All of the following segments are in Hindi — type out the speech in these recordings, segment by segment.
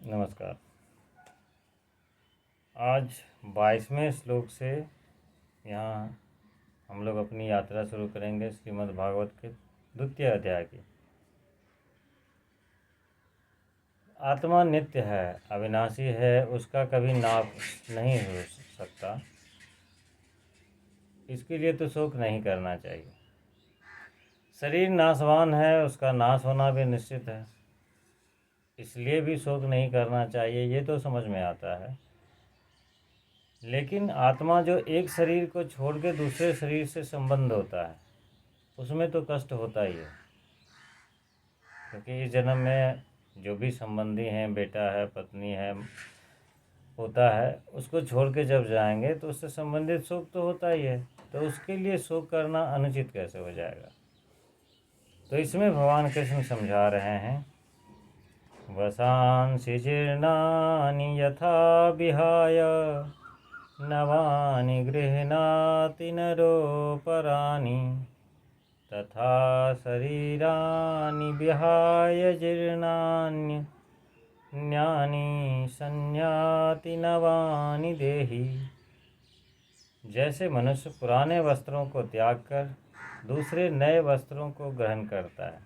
नमस्कार। आज 22वें श्लोक से यहाँ हम लोग अपनी यात्रा शुरू करेंगे श्रीमद् भागवत के द्वितीय अध्याय की। आत्मा नित्य है, अविनाशी है, उसका कभी नाश नहीं हो सकता। इसके लिए तो शोक नहीं करना चाहिए। शरीर नाशवान है, उसका नाश होना भी निश्चित है, इसलिए भी शोक नहीं करना चाहिए, ये तो समझ में आता है। लेकिन आत्मा जो एक शरीर को छोड़ के दूसरे शरीर से संबंध होता है, उसमें तो कष्ट होता ही है। क्योंकि इस जन्म में जो भी संबंधी हैं, बेटा है, पत्नी है, होता है, उसको छोड़ के जब जाएंगे तो उससे संबंधित शोक तो होता ही है। तो उसके लिए शोक करना अनुचित कैसे हो जाएगा। तो इसमें भगवान कृष्ण समझा रहे हैं, वसांसि जीर्णानि यथा विहाय नवानि गृह्णाति नरोपराणि तथा शरीराणि विहाय जीर्णान्यानि संयाति नवानि देहि। जैसे मनुष्य पुराने वस्त्रों को त्याग कर दूसरे नए वस्त्रों को ग्रहण करता है,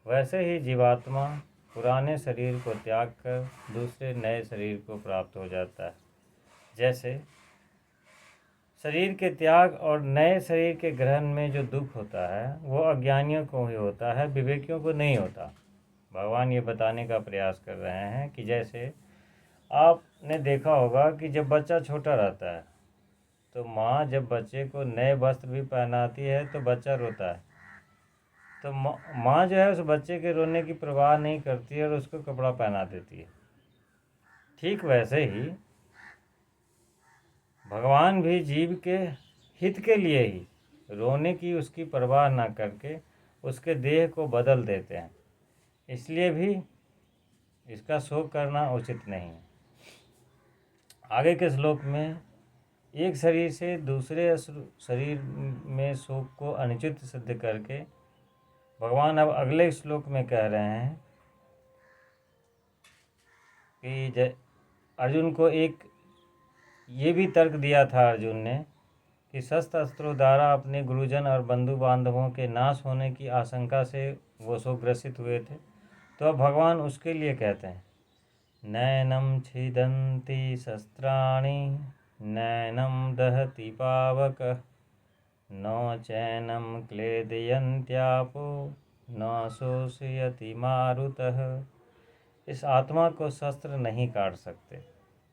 वैसे ही जीवात्मा पुराने शरीर को त्याग कर दूसरे नए शरीर को प्राप्त हो जाता है। जैसे शरीर के त्याग और नए शरीर के ग्रहण में जो दुख होता है वो अज्ञानियों को ही होता है, विवेकियों को नहीं होता। भगवान ये बताने का प्रयास कर रहे हैं कि जैसे आपने देखा होगा कि जब बच्चा छोटा रहता है तो माँ जब बच्चे को नए वस्त्र भी पहनाती है तो बच्चा रोता है, तो माँ जो है उस बच्चे के रोने की परवाह नहीं करती है और उसको कपड़ा पहना देती है। ठीक वैसे ही भगवान भी जीव के हित के लिए ही रोने की उसकी परवाह न करके उसके देह को बदल देते हैं। इसलिए भी इसका शोक करना उचित नहीं है। आगे के श्लोक में एक शरीर से दूसरे शरीर में शोक को अनुचित सिद्ध करके भगवान अब अगले श्लोक में कह रहे हैं कि अर्जुन को एक ये भी तर्क दिया था अर्जुन ने कि शस्त्र अस्त्रों द्वारा अपने गुरुजन और बंधु बांधवों के नाश होने की आशंका से वो शोकग्रसित हुए थे। तो अब भगवान उसके लिए कहते हैं, नैनम छिदन्ति शस्त्राणि नैनम दहति पावक न चैनम क्लेदयन्त्यापो न शोषयति मारुतः। इस आत्मा को शस्त्र नहीं काट सकते,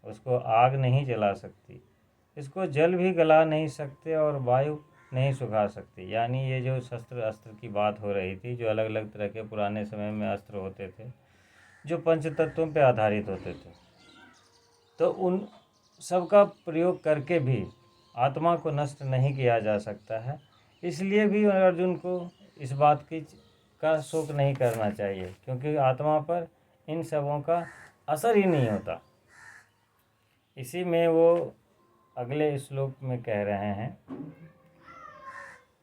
उसको आग नहीं जला सकती, इसको जल भी गला नहीं सकते और वायु नहीं सुखा सकती। यानी ये जो शस्त्र अस्त्र की बात हो रही थी, जो अलग अलग तरह के पुराने समय में अस्त्र होते थे जो पंच तत्वों पर आधारित होते थे, तो उन सब का प्रयोग करके भी आत्मा को नष्ट नहीं किया जा सकता है। इसलिए भी अर्जुन को इस बात का शोक नहीं करना चाहिए, क्योंकि आत्मा पर इन सबों का असर ही नहीं होता। इसी में वो अगले श्लोक में कह रहे हैं,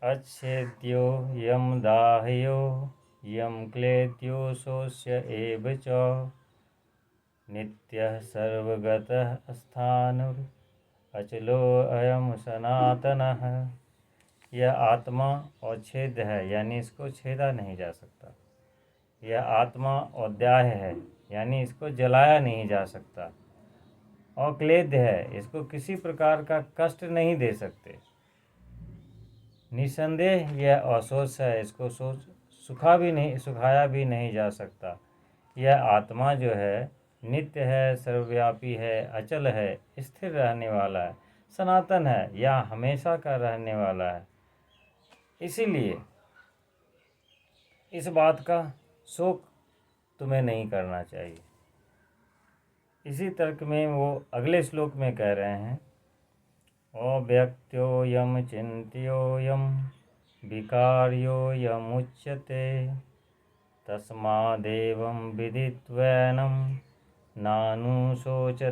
अच्छेद्यो यम दाह्यो यम क्लेद्यो शोष्य एव च नित्यः सर्वगतः स्थाणुर् अचलो अयम सनातनः। यह आत्मा अछेद्य है, यानी इसको छेदा नहीं जा सकता। यह आत्मा अद्याह्य है, यानी इसको जलाया नहीं जा सकता। अक्लेद्य है, इसको किसी प्रकार का कष्ट नहीं दे सकते। निसंदेह यह अशोष है, इसको सुखाया भी नहीं जा सकता। यह आत्मा जो है नित्य है, सर्वव्यापी है, अचल है, स्थिर रहने वाला है, सनातन है, या हमेशा का रहने वाला है। इसीलिए इस बात का शोक तुम्हें नहीं करना चाहिए। इसी तर्क में वो अगले श्लोक में कह रहे हैं, अव्यक्त्योऽयं चिन्त्योऽयं विकार्योऽयमुच्यते तस्मादेवं विदित्वैनं नानुशोचतिमर्हसि।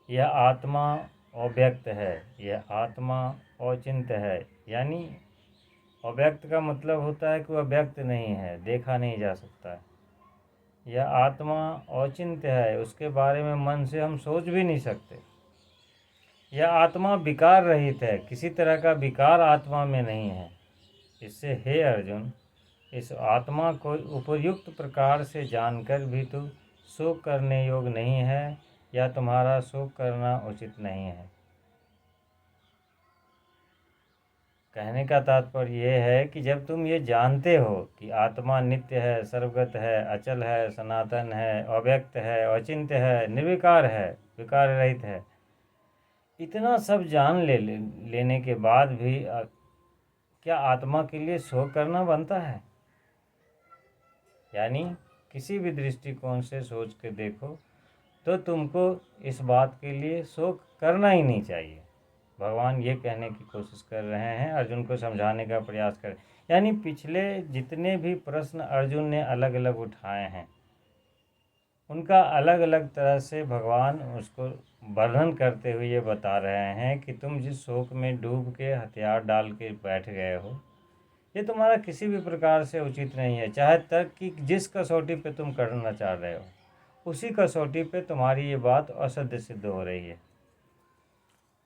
यह आत्मा अव्यक्त है, यह आत्मा अचिंत्य है। यानी अव्यक्त का मतलब होता है कि वह व्यक्त नहीं है, देखा नहीं जा सकता है। यह आत्मा औचित्य है, उसके बारे में मन से हम सोच भी नहीं सकते। यह आत्मा विकार रहित है, किसी तरह का विकार आत्मा में नहीं है। इससे हे अर्जुन, इस आत्मा को उपयुक्त प्रकार से जानकर भी तू शोक करने योग्य नहीं है, या तुम्हारा शोक करना उचित नहीं है। कहने का तात्पर्य यह है कि जब तुम ये जानते हो कि आत्मा नित्य है, सर्वगत है, अचल है, सनातन है, अव्यक्त है, अचिंत्य है, निर्विकार है, विकार रहित है, इतना सब जान लेने के बाद भी क्या आत्मा के लिए शोक करना बनता है? यानी किसी भी दृष्टिकोण से सोच के देखो तो तुमको इस बात के लिए शोक करना ही नहीं चाहिए। भगवान ये कहने की कोशिश कर रहे हैं, अर्जुन को समझाने का प्रयास कर। यानी पिछले जितने भी प्रश्न अर्जुन ने अलग अलग उठाए हैं, उनका अलग अलग तरह से भगवान उसको वर्णन करते हुए ये बता रहे हैं कि तुम जिस शोक में डूब के हथियार डाल के बैठ गए हो, ये तुम्हारा किसी भी प्रकार से उचित नहीं है। चाहे तक कि जिस कसौटी पे तुम करना चाह रहे हो, उसी कसौटी पे तुम्हारी ये बात असत्य सिद्ध हो रही है।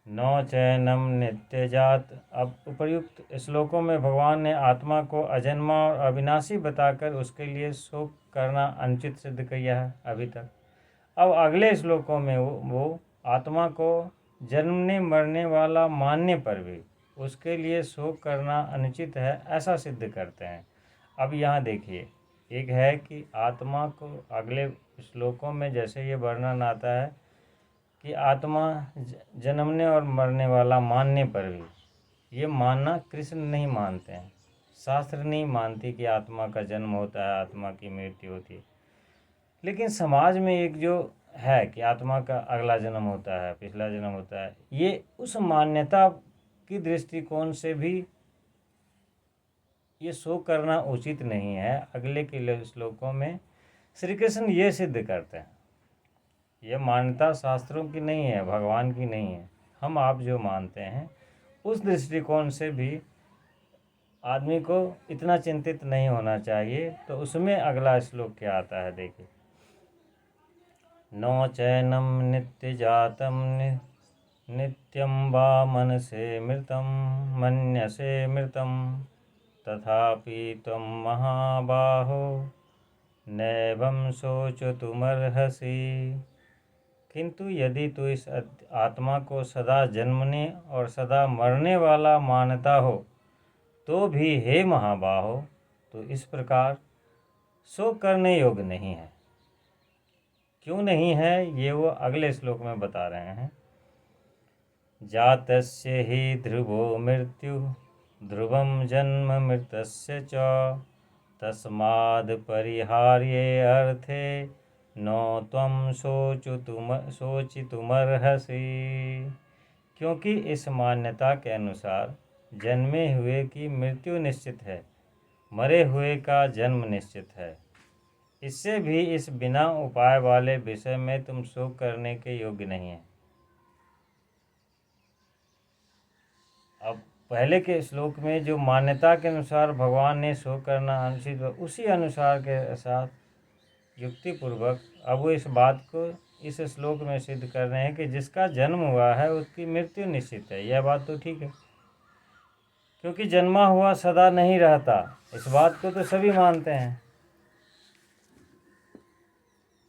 नौ चैनम नित्य जात। अब उपर्युक्त श्लोकों में भगवान ने आत्मा को अजन्मा और अविनाशी बताकर उसके लिए शोक करना अनुचित सिद्ध किया है अभी तक। अब अगले श्लोकों में वो आत्मा को जन्मने मरने वाला मानने पर भी उसके लिए शोक करना अनुचित है ऐसा सिद्ध करते हैं। अब यहाँ देखिए, एक है कि आत्मा को अगले श्लोकों में जैसे ये वर्णन आता है कि आत्मा जन्मने और मरने वाला मानने पर भी, ये मानना कृष्ण नहीं मानते हैं, शास्त्र नहीं मानती कि आत्मा का जन्म होता है, आत्मा की मृत्यु होती है। लेकिन समाज में एक जो है कि आत्मा का अगला जन्म होता है, पिछला जन्म होता है, ये उस मान्यता की दृष्टिकोण से भी ये शोक करना उचित नहीं है। अगले के श्लोकों में श्री कृष्ण ये सिद्ध करते हैं, यह मान्यता शास्त्रों की नहीं है, भगवान की नहीं है, हम आप जो मानते हैं उस दृष्टिकोण से भी आदमी को इतना चिंतित नहीं होना चाहिए। तो उसमें अगला श्लोक क्या आता है, देखिए। नो चैनम नित्य जातम नित्यम वा मनसे मृतम मन्यसे मृतम तथापि त्वं महाबाहो नैवं शोचतुमर्हसि। किंतु यदि तू इस आत्मा को सदा जन्मने और सदा मरने वाला मानता हो तो भी हे महाबाहो, तो इस प्रकार शोक करने योग्य नहीं है। क्यों नहीं है, ये वो अगले श्लोक में बता रहे हैं। जातस्य हि ध्रुवो मृत्यु ध्रुवं जन्म मृतस्य च तस्माद् परिहार्ये अर्थे नो त्वं शोचितुमर्हसि। क्योंकि इस मान्यता के अनुसार जन्मे हुए की मृत्यु निश्चित है, मरे हुए का जन्म निश्चित है। इससे भी इस बिना उपाय वाले विषय में तुम शोक करने के योग्य नहीं है। अब पहले के श्लोक में जो मान्यता के अनुसार भगवान ने शोक करना अनुचित, उसी अनुसार के साथ युक्तिपूर्वक अब वो इस बात को इस श्लोक में सिद्ध कर रहे हैं कि जिसका जन्म हुआ है उसकी मृत्यु निश्चित है। यह बात तो ठीक है, क्योंकि जन्मा हुआ सदा नहीं रहता, इस बात को तो सभी मानते हैं।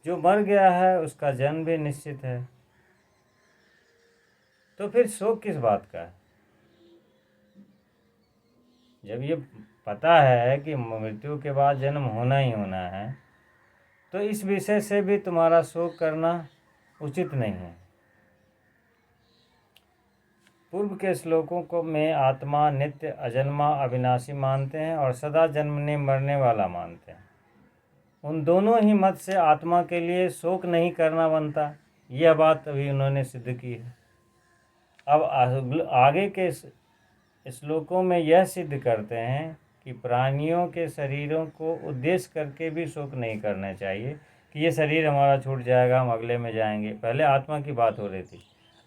जो मर गया है उसका जन्म भी निश्चित है, तो फिर शोक किस बात का है? जब ये पता है कि मृत्यु के बाद जन्म होना ही होना है, तो इस विषय से भी तुम्हारा शोक करना उचित नहीं है। पूर्व के श्लोकों को में आत्मा नित्य अजन्मा अविनाशी मानते हैं और सदा जन्मने मरने वाला मानते हैं। उन दोनों ही मत से आत्मा के लिए शोक नहीं करना बनता, यह बात अभी उन्होंने सिद्ध की है। अब आगे के श्लोकों में यह सिद्ध करते हैं कि प्राणियों के शरीरों को उद्देश्य करके भी शोक नहीं करना चाहिए कि ये शरीर हमारा छूट जाएगा, हम अगले में जाएंगे। पहले आत्मा की बात हो रही थी,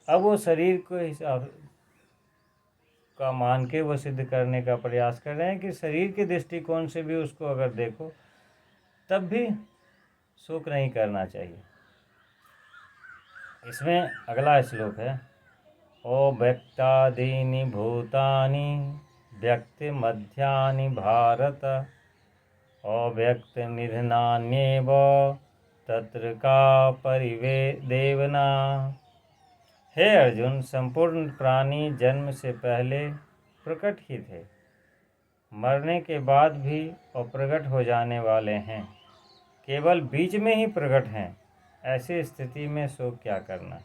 अब वो शरीर को हिसाब का मान के वो सिद्ध करने का प्रयास कर रहे हैं कि शरीर के दृष्टिकोण से भी उसको अगर देखो तब भी शोक नहीं करना चाहिए। इसमें अगला श्लोक है, अव्यक्तादीनि भूतानि व्यक्तिमध्यानि भारत अव्यक्तनिधनान्येव तत्र का परिवेदेवना। हे अर्जुन, संपूर्ण प्राणी जन्म से पहले प्रकट ही थे, मरने के बाद भी अप्रकट हो जाने वाले हैं, केवल बीच में ही प्रकट हैं। ऐसी स्थिति में शोक क्या करना।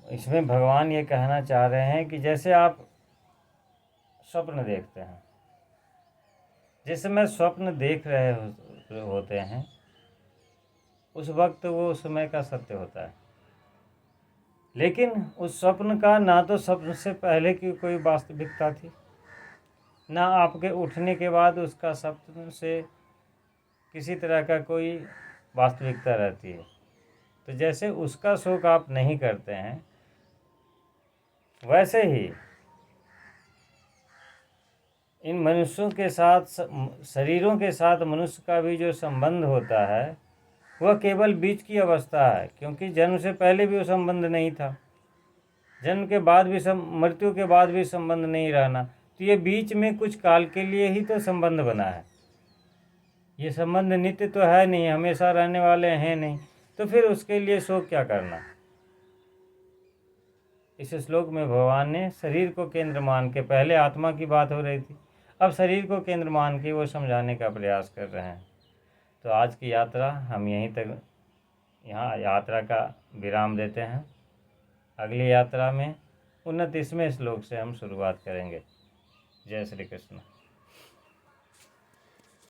इसमें भगवान ये कहना चाह रहे हैं कि जैसे आप स्वप्न देखते हैं, जिस समय स्वप्न देख रहे होते हैं उस वक्त वो समय का सत्य होता है, लेकिन उस स्वप्न का ना तो स्वप्न से पहले की कोई वास्तविकता थी, ना आपके उठने के बाद उसका स्वप्न से किसी तरह का कोई वास्तविकता रहती है। तो जैसे उसका शोक आप नहीं करते हैं, वैसे ही इन मनुष्यों के साथ, शरीरों के साथ मनुष्य का भी जो संबंध होता है वह केवल बीच की अवस्था है, क्योंकि जन्म से पहले भी वो संबंध नहीं था, जन्म के बाद भी मृत्यु के बाद भी संबंध नहीं रहना। तो ये बीच में कुछ काल के लिए ही तो संबंध बना है। ये संबंध नित्य तो है नहीं, हमेशा रहने वाले हैं नहीं, तो फिर उसके लिए शोक क्या करना। इस श्लोक में भगवान ने शरीर को केंद्र मान के, पहले आत्मा की बात हो रही थी, अब शरीर को केंद्र मान के वो समझाने का प्रयास कर रहे हैं। तो आज की यात्रा हम यहीं तक, यहाँ यात्रा का विराम देते हैं। अगली यात्रा में 29वें श्लोक से हम शुरुआत करेंगे। जय श्री कृष्ण।